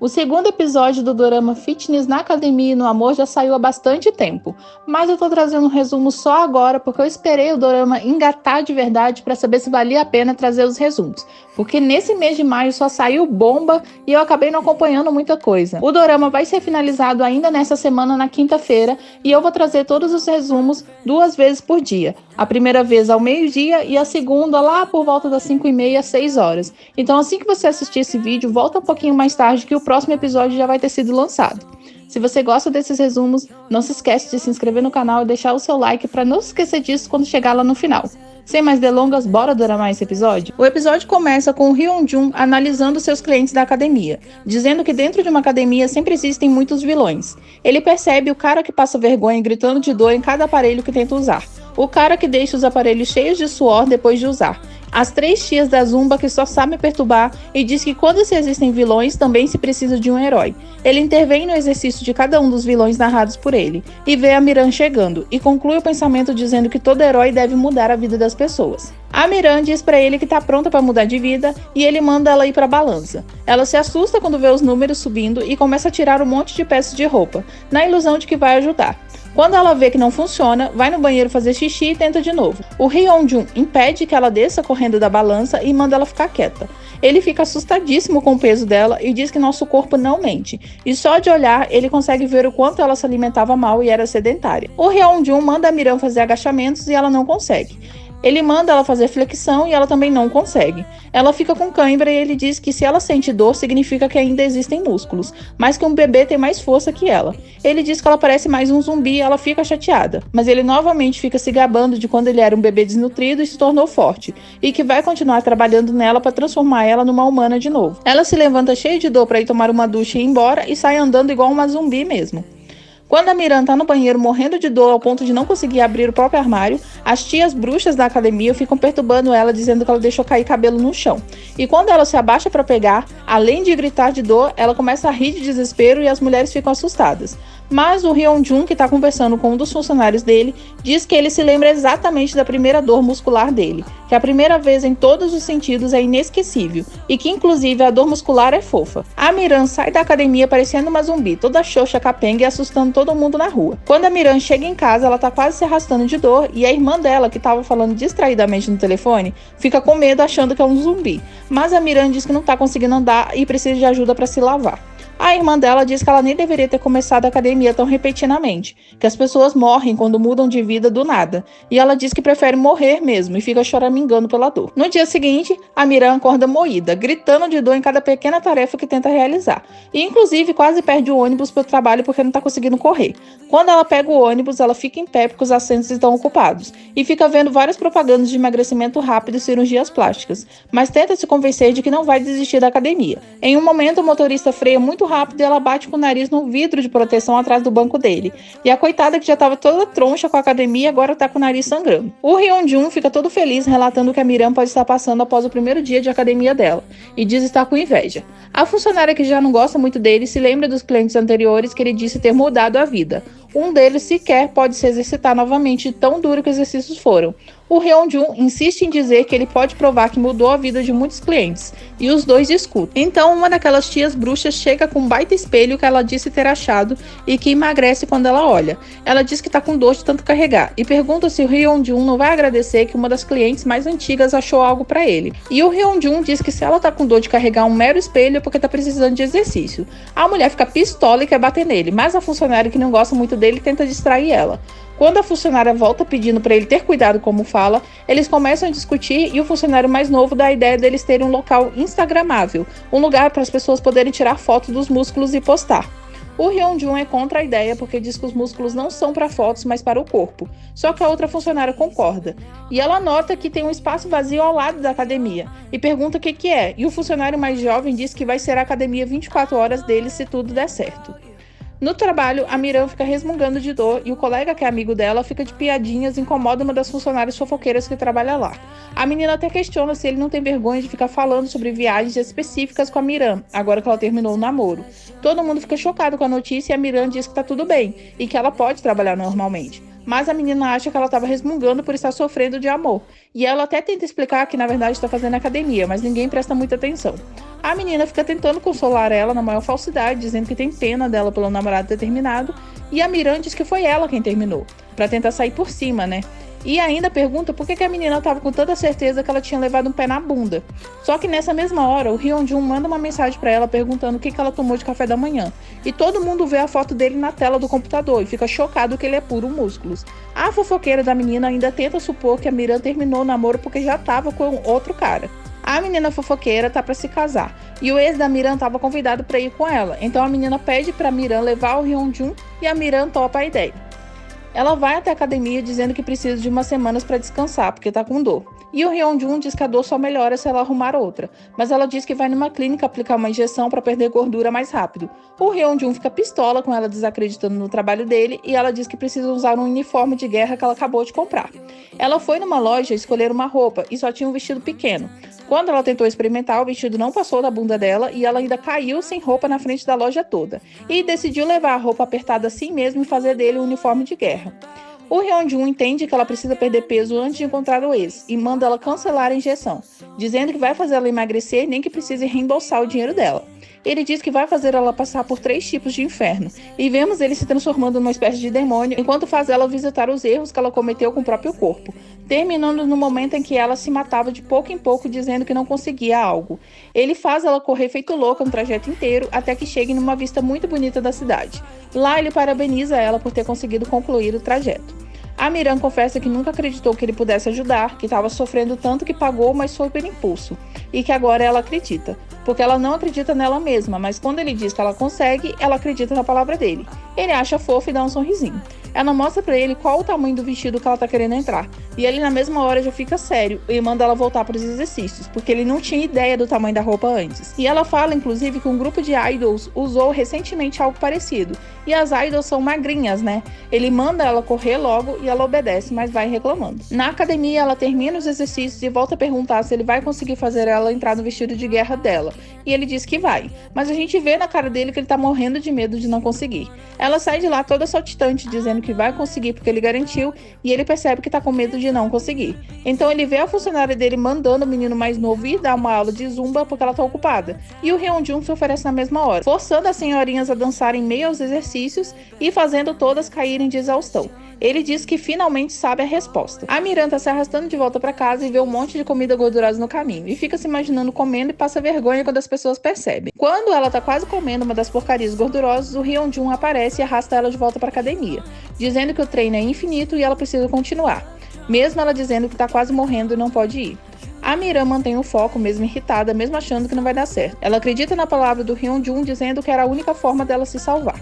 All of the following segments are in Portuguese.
O segundo episódio do dorama Fitness na Academia e no Amor já saiu há bastante tempo, mas eu tô trazendo um resumo só agora porque eu esperei o dorama engatar de verdade para saber se valia a pena trazer os resumos, porque nesse mês de maio só saiu bomba e eu acabei não acompanhando muita coisa. O dorama vai ser finalizado ainda nessa semana na quinta-feira e eu vou trazer todos os resumos 2 vezes por dia. A primeira vez ao meio-dia e a segunda lá por volta das 5h30, 6 horas. Então assim que você assistir esse vídeo, volta um pouquinho mais tarde que o próximo episódio já vai ter sido lançado. Se você gosta desses resumos, não se esquece de se inscrever no canal e deixar o seu like para não se esquecer disso quando chegar lá no final. Sem mais delongas, bora doramar esse episódio? O episódio começa com o Hyun-jun analisando seus clientes da academia, dizendo que dentro de uma academia sempre existem muitos vilões. Ele percebe o cara que passa vergonha gritando de dor em cada aparelho que tenta usar, o cara que deixa os aparelhos cheios de suor depois de usar, as 3 tias da Zumba que só sabem perturbar e diz que quando se existem vilões, também se precisa de um herói. Ele intervém no exercício de cada um dos vilões narrados por ele, e vê a Miran chegando, e conclui o pensamento dizendo que todo herói deve mudar a vida das pessoas. A Miran diz pra ele que tá pronta para mudar de vida, e ele manda ela ir pra balança. Ela se assusta quando vê os números subindo e começa a tirar um monte de peças de roupa, na ilusão de que vai ajudar. Quando ela vê que não funciona, vai no banheiro fazer xixi e tenta de novo. O Hyun-jun impede que ela desça correndo da balança e manda ela ficar quieta. Ele fica assustadíssimo com o peso dela e diz que nosso corpo não mente. E só de olhar, ele consegue ver o quanto ela se alimentava mal e era sedentária. O Hyun-jun manda a Miran fazer agachamentos e ela não consegue. Ele manda ela fazer flexão e ela também não consegue. Ela fica com cãibra e ele diz que se ela sente dor, significa que ainda existem músculos, mas que um bebê tem mais força que ela. Ele diz que ela parece mais um zumbi e ela fica chateada, mas ele novamente fica se gabando de quando ele era um bebê desnutrido e se tornou forte, e que vai continuar trabalhando nela para transformar ela numa humana de novo. Ela se levanta cheia de dor para ir tomar uma ducha e ir embora e sai andando igual uma zumbi mesmo. Quando a Miran tá no banheiro morrendo de dor ao ponto de não conseguir abrir o próprio armário, as tias bruxas da academia ficam perturbando ela, dizendo que ela deixou cair cabelo no chão. E quando ela se abaixa para pegar, além de gritar de dor, ela começa a rir de desespero e as mulheres ficam assustadas. Mas o Hyun-jun, que está conversando com um dos funcionários dele, diz que ele se lembra exatamente da primeira dor muscular dele, que a primeira vez em todos os sentidos é inesquecível, e que inclusive a dor muscular é fofa. A Miran sai da academia parecendo uma zumbi, toda xoxa, capenga e assustando todo mundo na rua. Quando a Miran chega em casa, ela tá quase se arrastando de dor, e a irmã dela, que estava falando distraidamente no telefone, fica com medo achando que é um zumbi. Mas a Miran diz que não tá conseguindo andar e precisa de ajuda para se lavar. A irmã dela diz que ela nem deveria ter começado a academia tão repentinamente, que as pessoas morrem quando mudam de vida do nada, e ela diz que prefere morrer mesmo e fica choramingando pela dor. No dia seguinte, a Miran acorda moída, gritando de dor em cada pequena tarefa que tenta realizar, e inclusive quase perde o ônibus para o trabalho porque não está conseguindo correr. Quando ela pega o ônibus, ela fica em pé porque os assentos estão ocupados, e fica vendo várias propagandas de emagrecimento rápido e cirurgias plásticas, mas tenta se convencer de que não vai desistir da academia. Em um momento, o motorista freia muito rápido e ela bate com o nariz no vidro de proteção atrás do banco dele. E a coitada, que já estava toda troncha com a academia, agora tá com o nariz sangrando. O Hyun-jun fica todo feliz relatando que a Miran pode estar passando após o primeiro dia de academia dela, e diz estar com inveja. A funcionária, que já não gosta muito dele, se lembra dos clientes anteriores que ele disse ter mudado a vida. Um deles sequer pode se exercitar novamente, de tão duro que os exercícios foram. O Hyun-jun insiste em dizer que ele pode provar que mudou a vida de muitos clientes, e os dois discutem. Então uma daquelas tias bruxas chega com um baita espelho que ela disse ter achado e que emagrece quando ela olha. Ela diz que tá com dor de tanto carregar, e pergunta se o Hyun-jun não vai agradecer que uma das clientes mais antigas achou algo pra ele. E o Hyun-jun diz que se ela tá com dor de carregar um mero espelho é porque tá precisando de exercício. A mulher fica pistola e quer bater nele, mas a funcionária, que não gosta muito dele, tenta distrair ela. Quando a funcionária volta pedindo para ele ter cuidado como fala, eles começam a discutir e o funcionário mais novo dá a ideia deles terem um local instagramável, um lugar para as pessoas poderem tirar fotos dos músculos e postar. O Hyun-jun é contra a ideia porque diz que os músculos não são para fotos, mas para o corpo. Só que a outra funcionária concorda. E ela nota que tem um espaço vazio ao lado da academia e pergunta o que é. E o funcionário mais jovem diz que vai ser a academia 24 horas dele se tudo der certo. No trabalho, a Miran fica resmungando de dor e o colega, que é amigo dela, fica de piadinhas e incomoda uma das funcionárias fofoqueiras que trabalha lá. A menina até questiona se ele não tem vergonha de ficar falando sobre viagens específicas com a Miran, agora que ela terminou o namoro. Todo mundo fica chocado com a notícia e a Miran diz que tá tudo bem e que ela pode trabalhar normalmente. mas a menina acha que ela estava resmungando por estar sofrendo de amor. E ela até tenta explicar que na verdade está fazendo academia, mas ninguém presta muita atenção. A menina fica tentando consolar ela na maior falsidade, dizendo que tem pena dela pelo namorado ter terminado, e a Miran diz que foi ela quem terminou, pra tentar sair por cima, né? E ainda pergunta por que a menina estava com tanta certeza que ela tinha levado um pé na bunda. Só que nessa mesma hora, o Hyun-jun manda uma mensagem pra ela perguntando o que ela tomou de café da manhã. E todo mundo vê a foto dele na tela do computador e fica chocado que ele é puro músculos. A fofoqueira da menina ainda tenta supor que a Miran terminou o namoro porque já estava com outro cara. A menina fofoqueira tá pra se casar, e o ex da Miran tava convidado pra ir com ela, então a menina pede pra Miran levar o Hyun-jun e a Miran topa a ideia. Ela vai até a academia dizendo que precisa de umas semanas pra descansar, porque tá com dor. E o Hyun-jun diz que a dor só melhora se ela arrumar outra, mas ela diz que vai numa clínica aplicar uma injeção pra perder gordura mais rápido. O Hyun-jun fica pistola com ela desacreditando no trabalho dele, e ela diz que precisa usar um uniforme de guerra que ela acabou de comprar. Ela foi numa loja escolher uma roupa e só tinha um vestido pequeno. Quando ela tentou experimentar, o vestido não passou da bunda dela e ela ainda caiu sem roupa na frente da loja toda. E decidiu levar a roupa apertada assim mesmo e fazer dele um uniforme de guerra. O Hyun-jun entende que ela precisa perder peso antes de encontrar o ex e manda ela cancelar a injeção, dizendo que vai fazer ela emagrecer nem que precise reembolsar o dinheiro dela. Ele diz que vai fazer ela passar por 3 tipos de inferno, e vemos ele se transformando numa espécie de demônio enquanto faz ela visitar os erros que ela cometeu com o próprio corpo, terminando no momento em que ela se matava de pouco em pouco dizendo que não conseguia algo. Ele faz ela correr feito louca um trajeto inteiro até que chegue numa vista muito bonita da cidade. Lá ele parabeniza ela por ter conseguido concluir o trajeto. A Miran confessa que nunca acreditou que ele pudesse ajudar, que estava sofrendo tanto que pagou, mas foi por impulso, e que agora ela acredita, porque ela não acredita nela mesma, mas quando ele diz que ela consegue, ela acredita na palavra dele. Ele acha fofo e dá um sorrisinho. Ela mostra pra ele qual o tamanho do vestido que ela tá querendo entrar, e ele na mesma hora já fica sério e manda ela voltar para os exercícios, porque ele não tinha ideia do tamanho da roupa antes. E ela fala inclusive que um grupo de idols usou recentemente algo parecido, e as idols são magrinhas, né? Ele manda ela correr logo e ela obedece, mas vai reclamando. Na academia ela termina os exercícios e volta a perguntar se ele vai conseguir fazer ela entrar no vestido de guerra dela, e ele diz que vai, mas a gente vê na cara dele que ele tá morrendo de medo de não conseguir. Ela sai de lá toda saltitante, dizendo que vai conseguir porque ele garantiu, e ele percebe que tá com medo de não conseguir. Então ele vê a funcionária dele mandando o menino mais novo ir dar uma aula de zumba porque ela tá ocupada, e o Hyun-jun se oferece na mesma hora, forçando as senhorinhas a dançar em meio aos exercícios e fazendo todas caírem de exaustão. Ele diz que finalmente sabe a resposta. A Miran tá se arrastando de volta para casa e vê um monte de comida gordurosa no caminho, e fica se imaginando comendo e passa vergonha quando as pessoas percebem. Quando ela tá quase comendo uma das porcarias gordurosas, o Hyun-jun aparece e arrasta ela de volta para academia, dizendo que o treino é infinito e ela precisa continuar, mesmo ela dizendo que tá quase morrendo e não pode ir. A Miran mantém o foco, mesmo irritada, mesmo achando que não vai dar certo. Ela acredita na palavra do Hyun-jun, dizendo que era a única forma dela se salvar.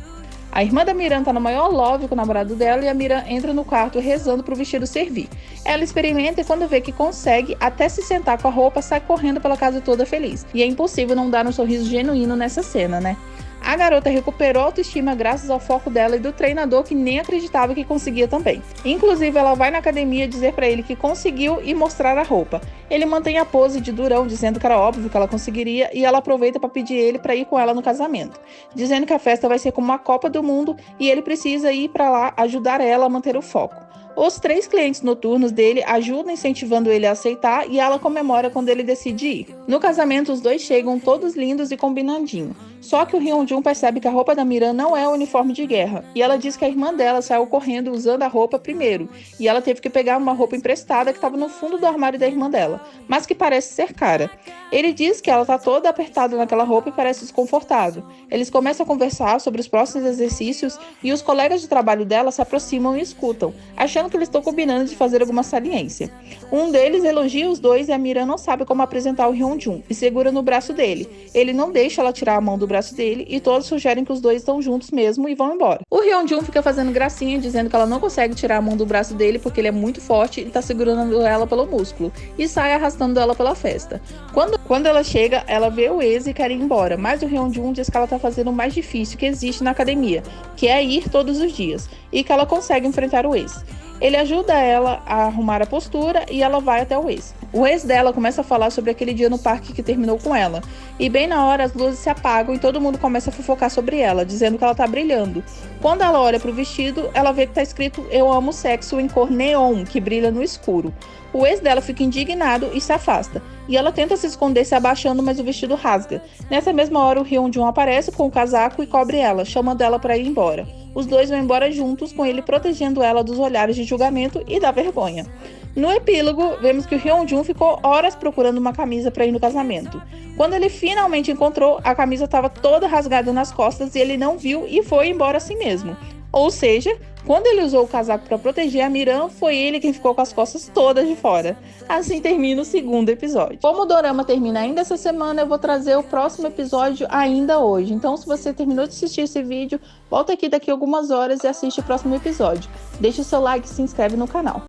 A irmã da Miran tá no maior love com o namorado dela e a Miran entra no quarto rezando pro vestido servir. Ela experimenta e quando vê que consegue, até se sentar com a roupa, sai correndo pela casa toda feliz. E é impossível não dar um sorriso genuíno nessa cena, né? A garota recuperou a autoestima graças ao foco dela e do treinador que nem acreditava que conseguia também. Inclusive, ela vai na academia dizer pra ele que conseguiu e mostrar a roupa. Ele mantém a pose de durão, dizendo que era óbvio que ela conseguiria, e ela aproveita para pedir ele para ir com ela no casamento, dizendo que a festa vai ser como uma Copa do Mundo e ele precisa ir para lá ajudar ela a manter o foco. Os 3 clientes noturnos dele ajudam incentivando ele a aceitar e ela comemora quando ele decide ir. No casamento, os dois chegam todos lindos e combinandinho. Só que o Hyun-jun percebe que a roupa da Miran não é o uniforme de guerra, e ela diz que a irmã dela saiu correndo usando a roupa primeiro, e ela teve que pegar uma roupa emprestada que estava no fundo do armário da irmã dela, mas que parece ser cara. Ele diz que ela tá toda apertada naquela roupa e parece desconfortável. Eles começam a conversar sobre os próximos exercícios e os colegas de trabalho dela se aproximam e escutam, achando que eles estão combinando de fazer alguma saliência. Um deles elogia os dois e a Miran não sabe como apresentar o Hyun-jun e segura no braço dele. Ele não deixa ela tirar a mão do braço dele e todos sugerem que os dois estão juntos mesmo e vão embora. O Hyun-jun fica fazendo gracinha, dizendo que ela não consegue tirar a mão do braço dele porque ele é muito forte e tá segurando ela pelo músculo, e sai arrastando ela pela festa. Quando ela chega, ela vê o ex e quer ir embora, mas o Hyun-jun diz que ela tá fazendo o mais difícil que existe na academia, que é ir todos os dias, e que ela consegue enfrentar o ex. Ele ajuda ela a arrumar a postura e ela vai até o ex. O ex dela começa a falar sobre aquele dia no parque que terminou com ela. E bem na hora as luzes se apagam e todo mundo começa a fofocar sobre ela, dizendo que ela tá brilhando. Quando ela olha pro vestido, ela vê que tá escrito "Eu amo sexo" em cor neon, que brilha no escuro. O ex dela fica indignado e se afasta. E ela tenta se esconder se abaixando, mas o vestido rasga. Nessa mesma hora, o Hyun-jun aparece com o casaco e cobre ela, chamando ela para ir embora. Os dois vão embora juntos, com ele protegendo ela dos olhares de julgamento e da vergonha. No epílogo, vemos que o Hyun-jun ficou horas procurando uma camisa para ir no casamento. Quando ele finalmente encontrou, a camisa estava toda rasgada nas costas e ele não viu e foi embora assim mesmo. Ou seja, quando ele usou o casaco para proteger a Miran, foi ele quem ficou com as costas todas de fora. Assim termina o segundo episódio. Como o dorama termina ainda essa semana, eu vou trazer o próximo episódio ainda hoje. Então, se você terminou de assistir esse vídeo, volta aqui daqui a algumas horas e assiste o próximo episódio. Deixa o seu like e se inscreve no canal.